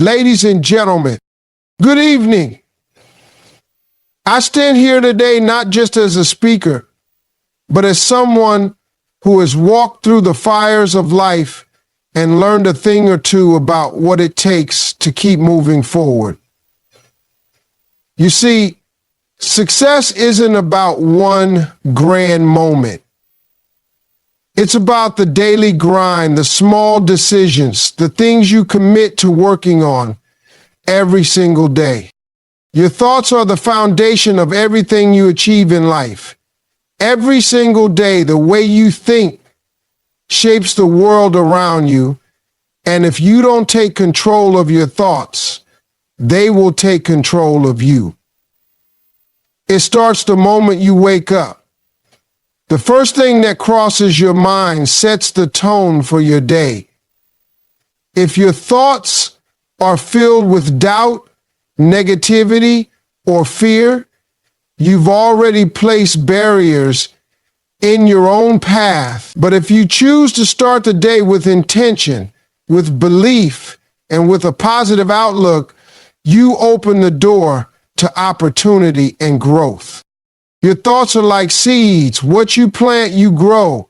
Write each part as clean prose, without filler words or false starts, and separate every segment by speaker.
Speaker 1: Ladies and gentlemen, good evening. I stand here today not just as a speaker, but as someone who has walked through the fires of life and learned a thing or two about what it takes to keep moving forward. You see, success isn't about one grand moment. It's about the daily grind, the small decisions, the things you commit to working on every single day. Your thoughts are the foundation of everything you achieve in life. Every single day, the way you think shapes the world around you. And if you don't take control of your thoughts, they will take control of you. It starts the moment you wake up. The first thing that crosses your mind sets the tone for your day. If your thoughts are filled with doubt, negativity, or fear, you've already placed barriers in your own path. But if you choose to start the day with intention, with belief, and with a positive outlook, you open the door to opportunity and growth. Your thoughts are like seeds. What you plant, you grow.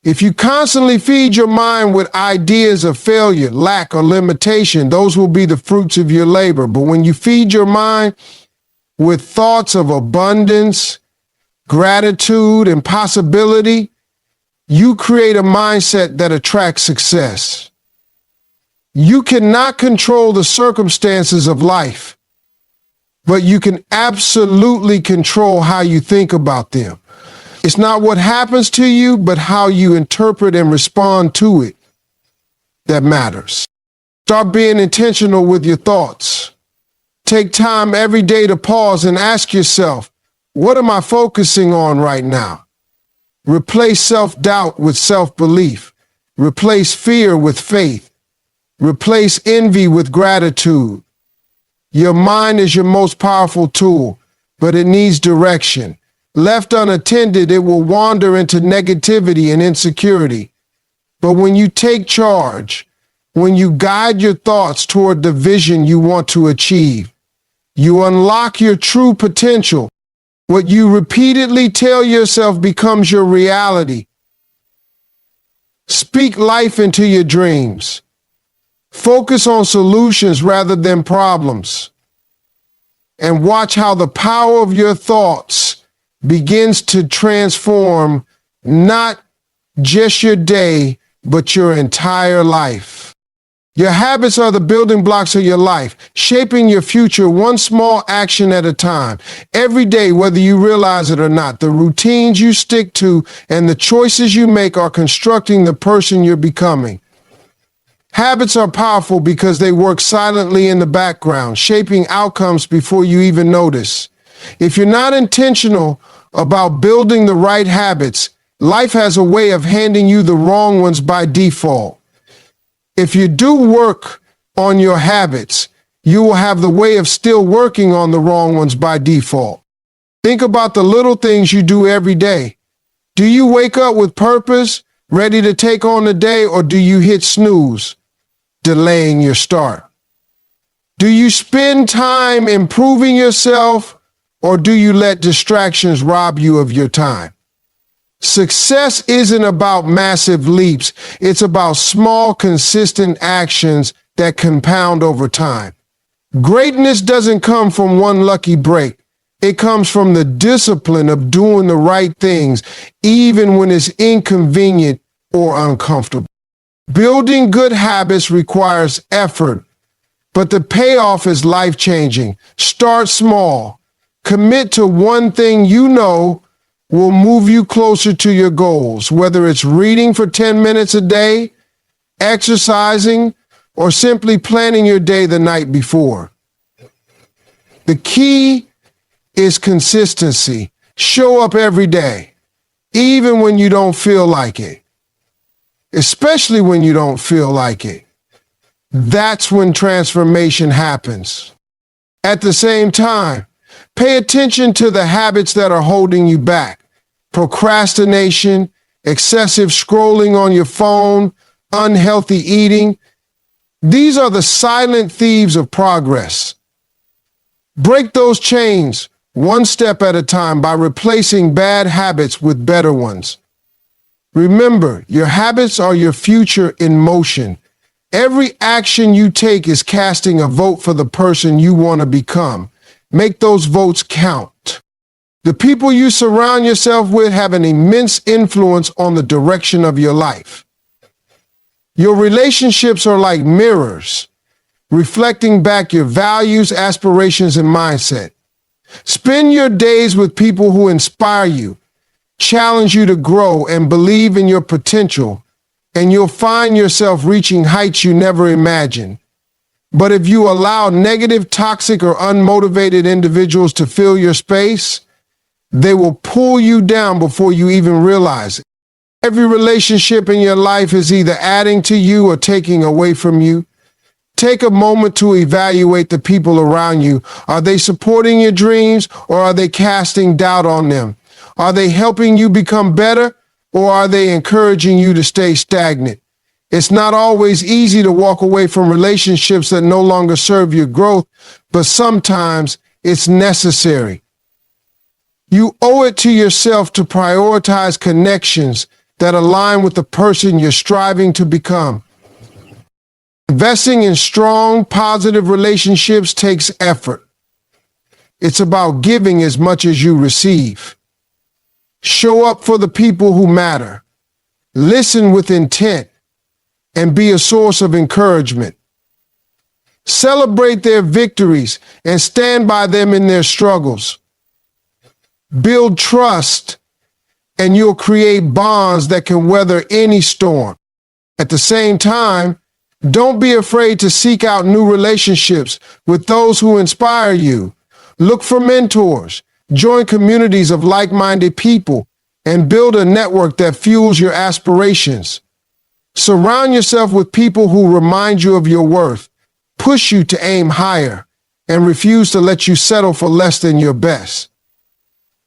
Speaker 1: If you constantly feed your mind with ideas of failure, lack, or limitation, those will be the fruits of your labor. But when you feed your mind with thoughts of abundance, gratitude, and possibility, you create a mindset that attracts success. You cannot control the circumstances of life, but you can absolutely control how you think about them. It's not what happens to you, but how you interpret and respond to it that matters. Start being intentional with your thoughts. Take time every day to pause and ask yourself, what am I focusing on right now? Replace self-doubt with self-belief. Replace fear with faith. Replace envy with gratitude. Your mind is your most powerful tool, but it needs direction. Left unattended, it will wander into negativity and insecurity. But when you take charge, when you guide your thoughts toward the vision you want to achieve, you unlock your true potential. What you repeatedly tell yourself becomes your reality. Speak life into your dreams. Focus on solutions rather than problems. And watch how the power of your thoughts begins to transform not just your day, but your entire life. Your habits are the building blocks of your life, shaping your future one small action at a time. Every day, whether you realize it or not, the routines you stick to and the choices you make are constructing the person you're becoming. Habits are powerful because they work silently in the background, shaping outcomes before you even notice. If you're not intentional about building the right habits, life has a way of handing you the wrong ones by default. If you do work on your habits, you will have the way of still working on the wrong ones by default. Think about the little things you do every day. Do you wake up with purpose, ready to take on the day, or do you hit snooze, delaying your start? Do you spend time improving yourself, or do you let distractions rob you of your time? Success isn't about massive leaps. It's about small, consistent actions that compound over time. Greatness doesn't come from one lucky break. It comes from the discipline of doing the right things, even when it's inconvenient or uncomfortable. Building good habits requires effort, but the payoff is life-changing. Start small. Commit to one thing you know will move you closer to your goals, whether it's reading for 10 minutes a day, exercising, or simply planning your day the night before. The key is consistency. Show up every day, even when you don't feel like it. Especially when you don't feel like it. That's when transformation happens. At the same time, pay attention to the habits that are holding you back. Procrastination, excessive scrolling on your phone, unhealthy eating. These are the silent thieves of progress. Break those chains one step at a time by replacing bad habits with better ones. Remember, your habits are your future in motion. Every action you take is casting a vote for the person you want to become. Make those votes count. The people you surround yourself with have an immense influence on the direction of your life. Your relationships are like mirrors, reflecting back your values, aspirations, and mindset. Spend your days with people who inspire you, challenge you to grow, and believe in your potential, and you'll find yourself reaching heights you never imagined. But if you allow negative, toxic, or unmotivated individuals to fill your space, they will pull you down before you even realize it. Every relationship in your life is either adding to you or taking away from you. Take a moment to evaluate the people around you. Are they supporting your dreams, or are they casting doubt on them? Are they helping you become better, or are they encouraging you to stay stagnant? It's not always easy to walk away from relationships that no longer serve your growth, but sometimes it's necessary. You owe it to yourself to prioritize connections that align with the person you're striving to become. Investing in strong, positive relationships takes effort. It's about giving as much as you receive. Show up for the people who matter. Listen with intent and be a source of encouragement. Celebrate their victories and stand by them in their struggles. Build trust, and you'll create bonds that can weather any storm. At the same time, don't be afraid to seek out new relationships with those who inspire you. Look for mentors, join communities of like-minded people, and build a network that fuels your aspirations. Surround yourself with people who remind you of your worth, push you to aim higher, and refuse to let you settle for less than your best.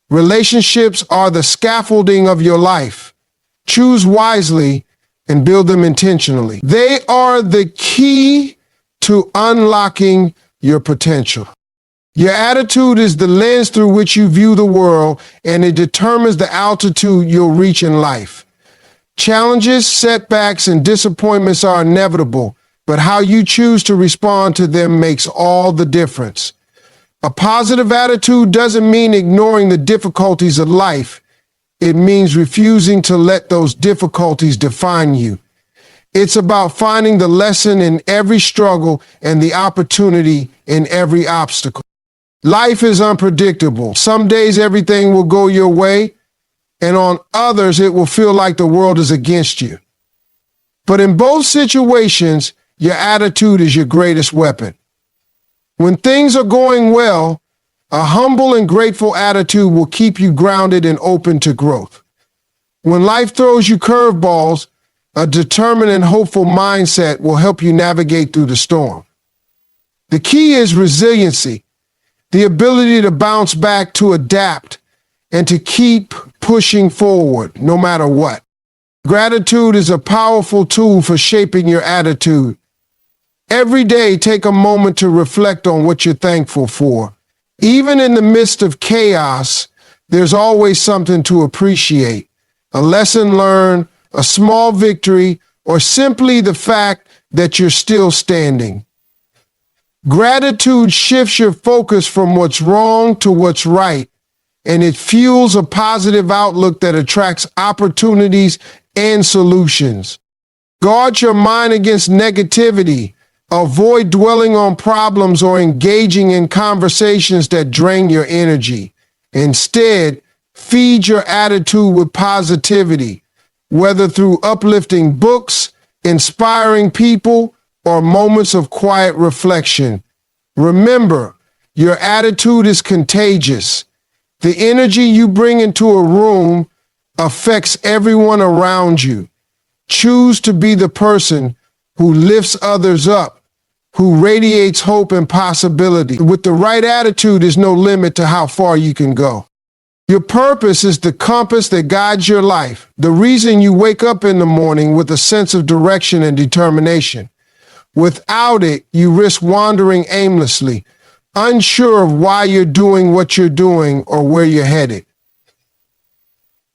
Speaker 1: Relationships are the scaffolding of your life. Choose wisely and build them intentionally. They are the key to unlocking your potential. Your attitude is the lens through which you view the world, and it determines the altitude you'll reach in life. Challenges, setbacks, and disappointments are inevitable, but how you choose to respond to them makes all the difference. A positive attitude doesn't mean ignoring the difficulties of life. It means refusing to let those difficulties define you. It's about finding the lesson in every struggle and the opportunity in every obstacle. Life is unpredictable. Some days everything will go your way, and on others it will feel like the world is against you. But in both situations, your attitude is your greatest weapon. When things are going well, a humble and grateful attitude will keep you grounded and open to growth. When life throws you curveballs, a determined and hopeful mindset will help you navigate through the storm. The key is resiliency, the ability to bounce back, to adapt, and to keep pushing forward no matter what. Gratitude is a powerful tool for shaping your attitude. Every day, take a moment to reflect on what you're thankful for. Even in the midst of chaos, there's always something to appreciate. A lesson learned, a small victory, or simply the fact that you're still standing. Gratitude shifts your focus from what's wrong to what's right, and it fuels a positive outlook that attracts opportunities and solutions. Guard your mind against negativity. Avoid dwelling on problems or engaging in conversations that drain your energy. Instead, feed your attitude with positivity, whether through uplifting books, inspiring people, or moments of quiet reflection. Remember, your attitude is contagious. The energy you bring into a room affects everyone around you. Choose to be the person who lifts others up, who radiates hope and possibility. With the right attitude, there's no limit to how far you can go. Your purpose is the compass that guides your life, the reason you wake up in the morning with a sense of direction and determination. Without it, you risk wandering aimlessly, unsure of why you're doing what you're doing or where you're headed.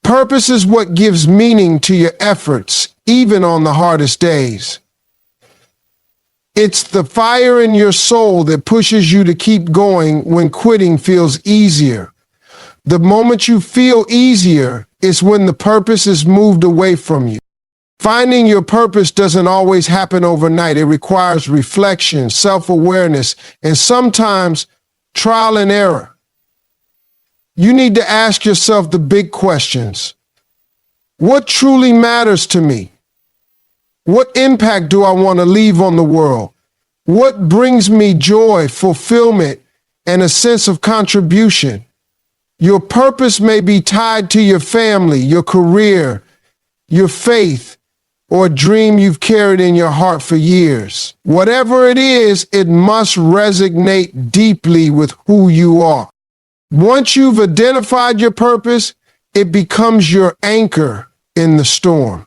Speaker 1: Purpose is what gives meaning to your efforts, even on the hardest days. It's the fire in your soul that pushes you to keep going when quitting feels easier. The moment you feel easier is when the purpose is moved away from you. Finding your purpose doesn't always happen overnight. It requires reflection, self-awareness, and sometimes trial and error. You need to ask yourself the big questions. What truly matters to me? What impact do I want to leave on the world? What brings me joy, fulfillment, and a sense of contribution? Your purpose may be tied to your family, your career, your faith, or a dream you've carried in your heart for years. Whatever it is, it must resonate deeply with who you are. Once you've identified your purpose, it becomes your anchor in the storm.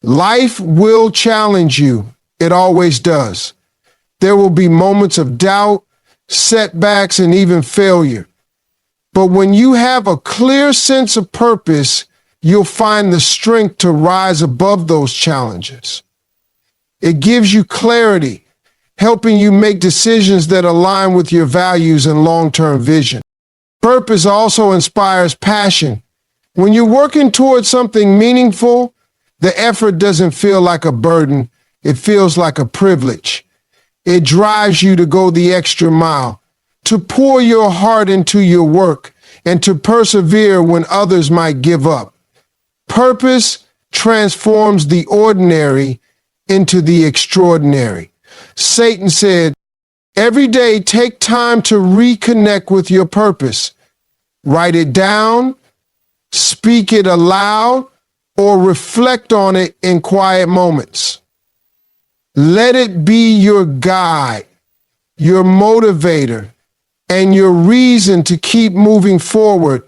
Speaker 1: Life will challenge you. It always does. There will be moments of doubt, setbacks, and even failure. But when you have a clear sense of purpose, you'll find the strength to rise above those challenges. It gives you clarity, helping you make decisions that align with your values and long-term vision. Purpose also inspires passion. When you're working towards something meaningful, the effort doesn't feel like a burden. It feels like a privilege. It drives you to go the extra mile, to pour your heart into your work, and to persevere when others might give up. Purpose transforms the ordinary into the extraordinary. Satan said, every day take time to reconnect with your purpose. Write it down, speak it aloud, or reflect on it in quiet moments. Let it be your guide, your motivator, and your reason to keep moving forward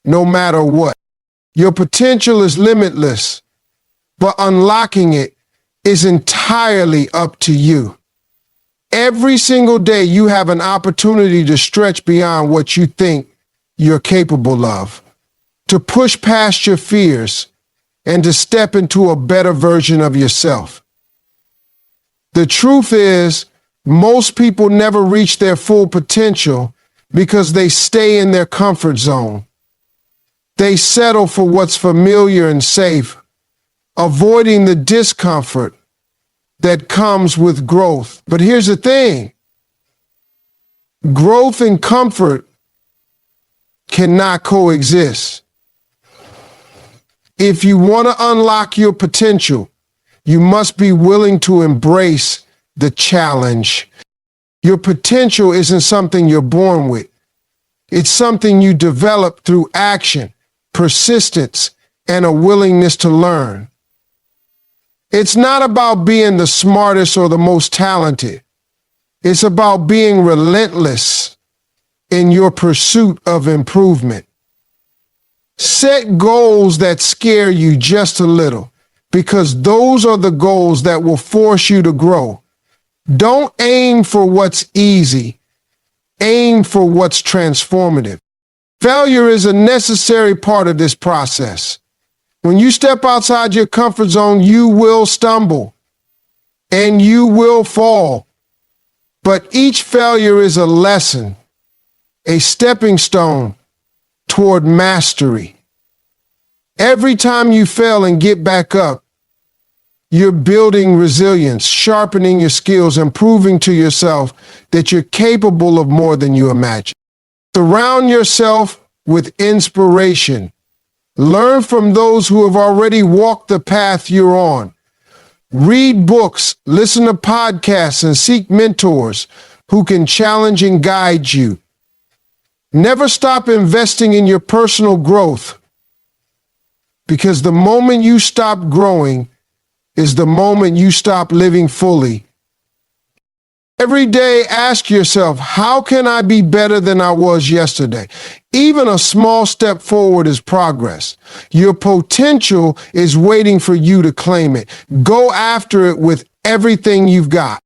Speaker 1: no matter what. Your potential is limitless, but unlocking it is entirely up to you. Every single day you have an opportunity to stretch beyond what you think you're capable of, to push past your fears, and to step into a better version of yourself. The truth is, most people never reach their full potential because they stay in their comfort zone. They settle for what's familiar and safe, avoiding the discomfort that comes with growth. But here's the thing. Growth and comfort cannot coexist. If you want to unlock your potential, you must be willing to embrace the challenge. Your potential isn't something you're born with. It's something you develop through action, persistence, and a willingness to learn. It's not about being the smartest or the most talented. It's about being relentless in your pursuit of improvement. Set goals that scare you just a little, because those are the goals that will force you to grow. Don't aim for what's easy. Aim for what's transformative. Failure is a necessary part of this process. When you step outside your comfort zone, you will stumble and you will fall. But each failure is a lesson, a stepping stone toward mastery. Every time you fail and get back up, you're building resilience, sharpening your skills, and proving to yourself that you're capable of more than you imagine. Surround yourself with inspiration. Learn from those who have already walked the path you're on. Read books, listen to podcasts, and seek mentors who can challenge and guide you. Never stop investing in your personal growth, because the moment you stop growing is the moment you stop living fully. Every day, ask yourself, how can I be better than I was yesterday? Even a small step forward is progress. Your potential is waiting for you to claim it. Go after it with everything you've got.